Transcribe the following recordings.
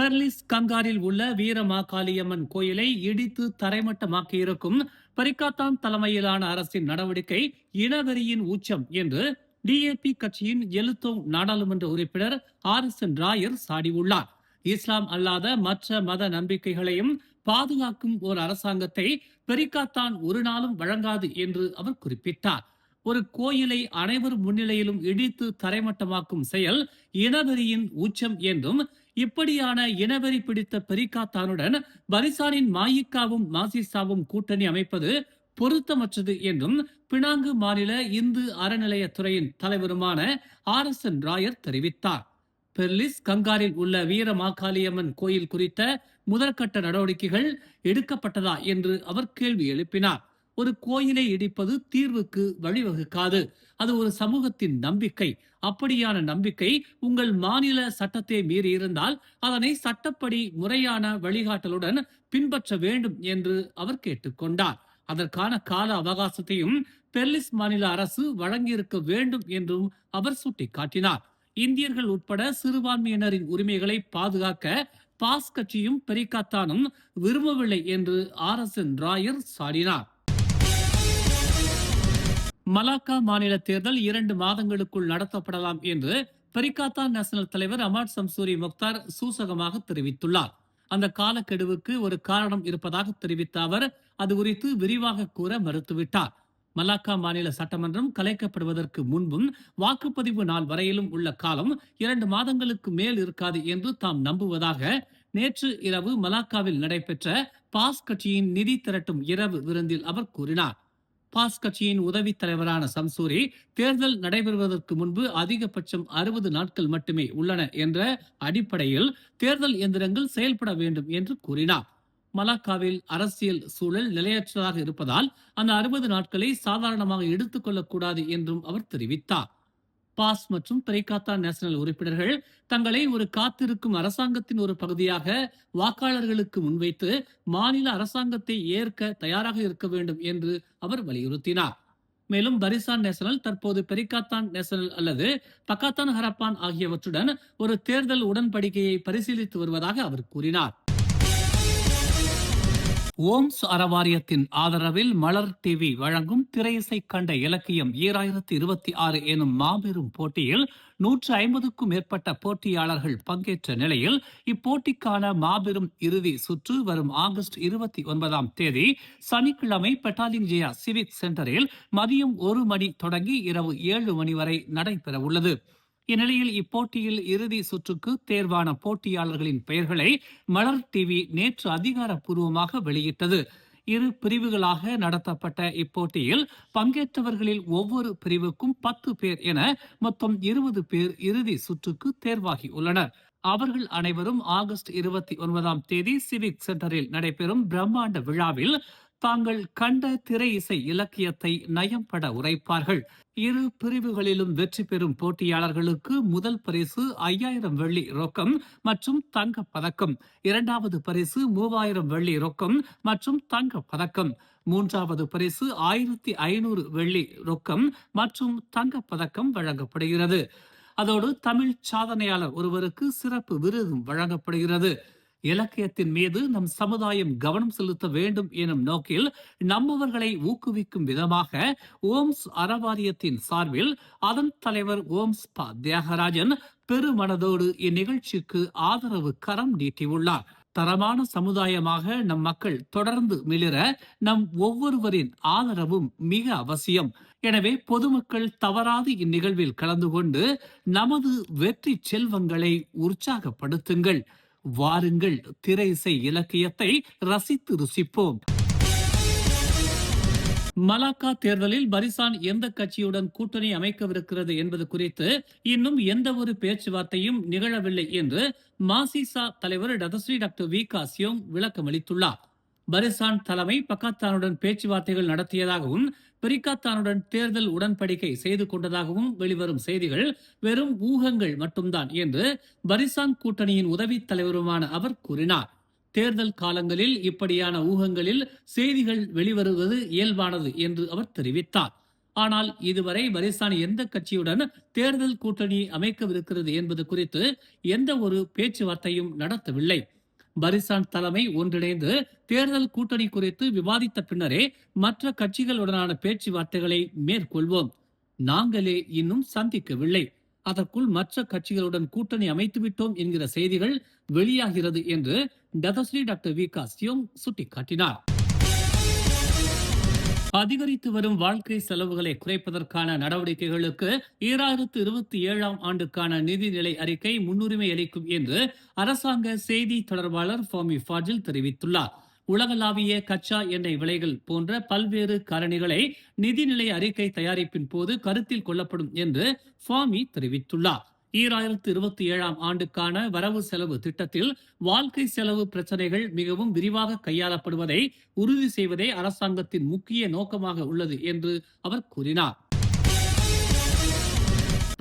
Perlis கங்காரில் உள்ள வீரமாகாளியம்மன் கோயிலை இடித்து தரைமட்டமாக்கியிருக்கும் பரிகாத்தான் தலைமையிலான அரசின் நடவடிக்கை இனவெறியின் உச்சம் என்று டிஏபி கட்சியின் எழுத்தோங் நாடாளுமன்ற உறுப்பினர் ஆரிசன் ராயர் சாடியுள்ளார். இஸ்லாம் அல்லாத மற்ற மத நம்பிக்கைகளையும் பாதுகாக்கும் ஒரு அரசாங்கத்தை பெரிகாத்தான் ஒரு நாளும் வழங்காது என்று அவர் குறிப்பிட்டார். ஒரு கோயிலை அனைவர் முன்னிலையிலும் இடித்து தரைமட்டமாக்கும் செயல் இனவெறியின் உச்சம் என்றும், இப்படியான இனவெறி பிடித்த பெரிகாத்தானுடன் பரிசானின் மாயிக்காவும் மாசிசாவும் கூட்டணி அமைப்பது பொருத்தமற்றது என்றும் பினாங்கு மாநில இந்து அறநிலையத்துறையின் தலைவருமான ஆர்எஸ்என் ராயர் தெரிவித்தார். பெர்லிஸ் கங்காரில் உள்ள வீரமாகாளியம்மன் கோயில் குறித்த முதற்கட்ட நடவடிக்கைகள் எடுக்கப்பட்டதா என்று அவர் கேள்வி எழுப்பினார். ஒரு கோயிலை இடிப்பது தீர்வுக்கு வழிவகுக்காது. அது ஒரு சமூகத்தின் நம்பிக்கை. அப்படியான நம்பிக்கை உங்கள் மாநில சட்டத்தை மீறி இருந்தால் அதனை சட்டப்படி முறையான வழிகாட்டலுடன் பின்பற்ற வேண்டும் என்று அவர் கேட்டுக்கொண்டார். அதற்கான கால அவகாசத்தையும் பெர்லிஸ் மாநில அரசு வழங்கியிருக்க வேண்டும் என்றும் அவர் சுட்டிக்காட்டினார். இந்தியர்கள் உட்பட சிறுபான்மையினரின் உரிமைகளை பாதுகாக்க பாஸ் கட்சியும் பெரிகாத்தானும் விரும்பவில்லை என்று ஆர்எஸ்என் ராயர் சாடினார். மலாக்கா மாநில தேர்தல் 2 மாதங்களுக்குள் நடத்தப்படலாம் என்று பெரிகாத்தான் நேஷனல் தலைவர் அமாட் சம்சூரி முக்தார் சூசகமாக தெரிவித்துள்ளார். அந்த காலக்கெடுவுக்கு ஒரு காரணம் இருப்பதாக தெரிவித்த அவர் அது குறித்து விரிவாக கூற மறுத்துவிட்டார். மலாக்கா மாநில சட்டமன்றம் கலைக்கப்படுவதற்கு முன்பும் வாக்குப்பதிவு நாள் வரையிலும் உள்ள காலம் 2 மாதங்களுக்கு மேல் இருக்காது என்று தாம் நம்புவதாக நேற்று இரவு மலாக்காவில் நடைபெற்ற பாஸ் கட்சியின் நிதி திரட்டும் இரவு விருந்தில் அவர் கூறினார். பாஸ் கட்சியின் உதவி தலைவரான சம்சூரி தேர்தல் நடைபெறுவதற்கு முன்பு அதிகபட்சம் 60 நாட்கள் மட்டுமே உள்ளன என்ற அடிப்படையில் தேர்தல் எந்திரங்கள் செயல்பட வேண்டும் என்று கூறினார். மலாக்காவில் அரசியல் சூழல் நிலையற்றதாக இருப்பதால் அந்த 60 நாட்களை சாதாரணமாக எடுத்துக் கொள்ளக்கூடாது என்றும் அவர் தெரிவித்தார். பாஸ் மற்றும் பெரிகாத்தான் நேஷனல் உறுப்பினர்கள் தங்களை ஒரு காத்திருக்கும் அரசாங்கத்தின் ஒரு பகுதியாக வாக்காளர்களுக்கு முன்வைத்து மாநில அரசாங்கத்தை ஏற்க தயாராக இருக்க வேண்டும் என்று அவர் வலியுறுத்தினார். மேலும் பரிசான் நேஷனல் தற்போது பெரிகாத்தான் நேஷனல் அல்லது பக்காத்தான் ஹரப்பான் ஆகியவற்றுடன் ஒரு தேர்தல் உடன்படிக்கையை பரிசீலித்து வருவதாக அவர் கூறினார். ஓம்ஸ் அறவாரியத்தின் ஆதரவில் மலர் டிவி வழங்கும் திரையிசை கண்ட இலக்கியம் 2026 எனும் மாபெரும் போட்டியில் 150க்கும் மேற்பட்ட போட்டியாளர்கள் பங்கேற்ற நிலையில் இப்போட்டிக்கான மாபெரும் இறுதி சுற்று வரும் ஆகஸ்ட் 29ஆம் தேதி சனிக்கிழமை பெட்டாலிங் ஜெயா சிவிக் சென்டரில் மதியம் 1 மணி தொடங்கி இரவு 7 மணி வரை நடைபெற உள்ளது. இந்நிலையில் இப்போட்டியில் இறுதி சுற்றுக்கு தேர்வான போட்டியாளர்களின் பெயர்களை மலர் டிவி நேற்று அதிகாரப்பூர்வமாக வெளியிட்டது. 2 பிரிவுகளாக நடத்தப்பட்ட இப்போட்டியில் பங்கேற்றவர்களில் ஒவ்வொரு பிரிவுக்கும் 10 பேர் என மொத்தம் 20 பேர் இறுதி சுற்றுக்கு தேர்வாகி உள்ளனர். அவர்கள் அனைவரும் ஆகஸ்ட் 29ஆம் தேதி சிவிக் சென்டரில் நடைபெறும் பிரம்மாண்ட விழாவில் தாங்கள் கண்ட திரை இசை இலக்கியத்தை நயம்பட உரைப்பார்கள். 2 பிரிவுகளிலும் வெற்றி பெறும் போட்டியாளர்களுக்கு முதல் பரிசு 5000 வெள்ளி ரொக்கம் மற்றும் தங்க பதக்கம், 2வது பரிசு 3000 வெள்ளி ரொக்கம் மற்றும் தங்க பதக்கம், 3வது பரிசு 1500 வெள்ளி ரொக்கம் மற்றும் தங்க பதக்கம் வழங்கப்படுகிறது. அதோடு தமிழ் சாதனையாளர் ஒருவருக்கு சிறப்பு விருதும் வழங்கப்படுகிறது. இலக்கியத்தின் மீது நம் சமுதாயம் கவனம் செலுத்த வேண்டும் எனும் நோக்கில் நம்மவர்களை ஊக்குவிக்கும் விதமாக ஓம்ஸ் அறவாரியத்தின் சார்பில் அதன் தலைவர் ஓம்ஸ் ப தியாகராஜன் பெருமனதோடு இந்நிகழ்ச்சிக்கு ஆதரவு கரம் நீட்டியுள்ளார். தரமான சமுதாயமாக நம் மக்கள் தொடர்ந்து மிளிர நம் ஒவ்வொருவரின் ஆதரவும் மிக அவசியம். எனவே பொதுமக்கள் தவறாது இந்நிகழ்வில் கலந்து கொண்டு நமது வெற்றி செல்வங்களை உற்சாகப்படுத்துங்கள். வாருங்கள், திரை இசை இலக்கியத்தை ரசித்து ருசிப்போம். மலாக்கா தேர்தலில் பரிசான் எந்த கட்சியுடன் கூட்டணி அமைக்கவிருக்கிறது என்பது குறித்து இன்னும் எந்த ஒரு பேச்சுவார்த்தையும் நிகழவில்லை என்று மாசிசா தலைவர் டதஸ்ரீ டாக்டர் வி கா சியோங் விளக்கம் அளித்துள்ளார். பரிசான் தலைமை பக்காத்தானுடன் பேச்சுவார்த்தைகள் நடத்தியதாகவும் பெரிகாத்தானுடன் தேர்தல் உடன்படிக்கை செய்து கொண்டதாகவும் வெளிவரும் செய்திகள் வெறும் ஊகங்கள் மட்டும்தான் என்று பரிசான் கூட்டணியின் உதவி தலைவருமான அவர் கூறினார். தேர்தல் காலங்களில் இப்படியான ஊகங்களில் செய்திகள் வெளிவருவது இயல்பானது என்று அவர் தெரிவித்தார். ஆனால் இதுவரை பரிசான் எந்த கட்சியுடன் தேர்தல் கூட்டணி அமைக்கவிருக்கிறது என்பது குறித்து எந்த ஒரு பேச்சுவார்த்தையும் நடத்தவில்லை. பரிசான் தலைமை ஒன்றிணைந்து தேர்தல் கூட்டணி குறித்து விவாதித்த பின்னரே மற்ற கட்சிகளுடனான பேச்சுவார்த்தைகளை மேற்கொள்வோம். நாங்களே இன்னும் சந்திக்கவில்லை. அதற்குள் மற்ற கட்சிகளுடன் கூட்டணி அமைத்துவிட்டோம் என்கிற செய்திகள் வெளியாகிறது என்று டதஸ்ரீ டாக்டர் வி.க. சியோங் சுட்டிக்காட்டினார். அதிகரித்து வரும் வாழ்க்கை செலவுகளை குறைப்பதற்கான நடவடிக்கைகளுக்கு 2027 ஆண்டுக்கான நிதிநிலை அறிக்கை முன்னுரிமை அளிக்கும் என்று அரசாங்க செய்தி தொடர்பாளர் ஃபாமி ஃபாஜில் தெரிவித்துள்ளார். உலகளாவிய கச்சா எண்ணெய் விலைகள் போன்ற பல்வேறு காரணிகளை நிதிநிலை அறிக்கை தயாரிப்பின் போது கருத்தில் கொள்ளப்படும் என்று ஃபாமி தெரிவித்துள்ளார். 2027 ஆண்டுக்கான வரவு செலவு திட்டத்தில் வாழ்க்கை செலவு பிரச்சனைகள் மிகவும் விரிவாக கையாளப்படுவதை உறுதி செய்வதே அரசாங்கத்தின் முக்கிய நோக்கமாக உள்ளது என்று அவர் கூறினார்.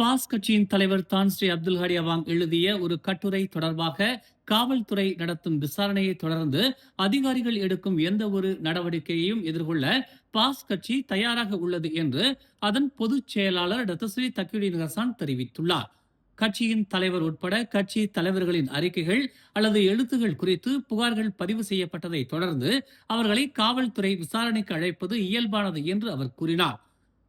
பாஸ் கட்சியின் தலைவர் தான் ஸ்ரீ அப்துல் ஹடி அவாங் எழுதிய ஒரு கட்டுரை தொடர்பாக காவல்துறை நடத்தும் விசாரணையை தொடர்ந்து அதிகாரிகள் எடுக்கும் எந்த ஒரு நடவடிக்கையையும் எதிர்கொள்ள பாஸ் கட்சி தயாராக உள்ளது என்று அதன் பொதுச் செயலாளர் டத்தஸ்ரீ தக்யுடின் ஹசான் தெரிவித்துள்ளார். கட்சியின் தலைவர் உட்பட கட்சி தலைவர்களின் அறிக்கைகள் அல்லது எழுத்துகள் குறித்து புகார்கள் பதிவு செய்யப்பட்டதை தொடர்ந்து அவர்களை காவல்துறை விசாரணைக்கு அழைப்பது இயல்பானது என்று அவர் கூறினார்.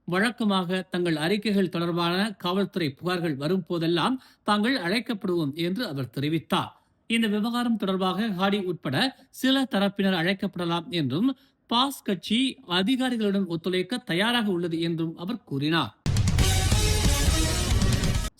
வழக்கமாக தங்கள் அறிக்கைகள் தொடர்பான காவல்துறை புகார்கள் வரும் போதெல்லாம் தாங்கள் அழைக்கப்படுவோம் என்று அவர் தெரிவித்தார். இந்த விவகாரம் தொடர்பாக ஹாடி உட்பட சில தரப்பினர் அழைக்கப்படலாம் என்றும் பாஸ் கட்சி அதிகாரிகளுடன் ஒத்துழைக்க தயாராக உள்ளது என்றும் அவர் கூறினார்.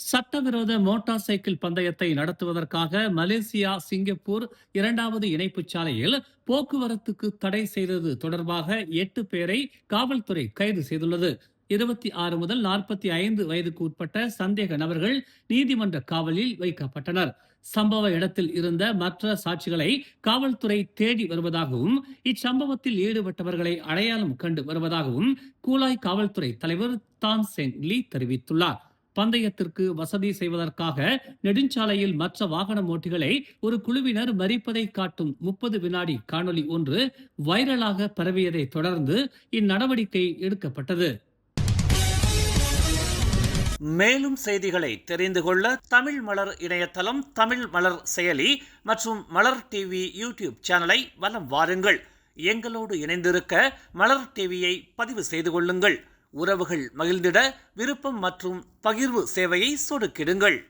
சட்டவிரோத மோட்டார் சைக்கிள் பந்தயத்தை நடத்துவதற்காக மலேசியா சிங்கப்பூர் 2வது இணைப்புச் சாலையில் போக்குவரத்துக்கு தடை செய்தது தொடர்பாக 8 பேரை காவல்துறை கைது செய்துள்ளது. 26 முதல் 45 வயதுக்கு உட்பட்ட சந்தேக நபர்கள் நீதிமன்ற காவலில் வைக்கப்பட்டனர். சம்பவ இடத்தில் இருந்த மற்ற சாட்சிகளை காவல்துறை தேடி வருவதாகவும் இச்சம்பவத்தில் ஈடுபட்டவர்களை அடையாளம் கண்டு வருவதாகவும் கூலாய் காவல்துறை தலைவர் தான் செங் லீ தெரிவித்துள்ளார். பந்தயத்திற்கு வசதி செய்வதற்காக நெடுஞ்சாலையில் மற்ற வாகன ஓட்டிகளை ஒரு குழுவினர் மறிப்பதை காட்டும் 30 வினாடி காணொலி ஒன்று வைரலாக பரவியதை தொடர்ந்து இந்நடவடிக்கை எடுக்கப்பட்டது. மேலும் செய்திகளை தெரிந்து கொள்ள தமிழ் மலர் இணையதளம், தமிழ் மலர் செயலி மற்றும் மலர் டிவி யூடியூப் சேனலை வலம் வாருங்கள். எங்களோடு இணைந்திருக்க மலர் டிவியை பதிவு செய்து கொள்ளுங்கள். உறவுகள் மகிழ்ந்திட விருப்பம் மற்றும் பகிர்வு சேவையை சொடுக்கிடுங்கள்.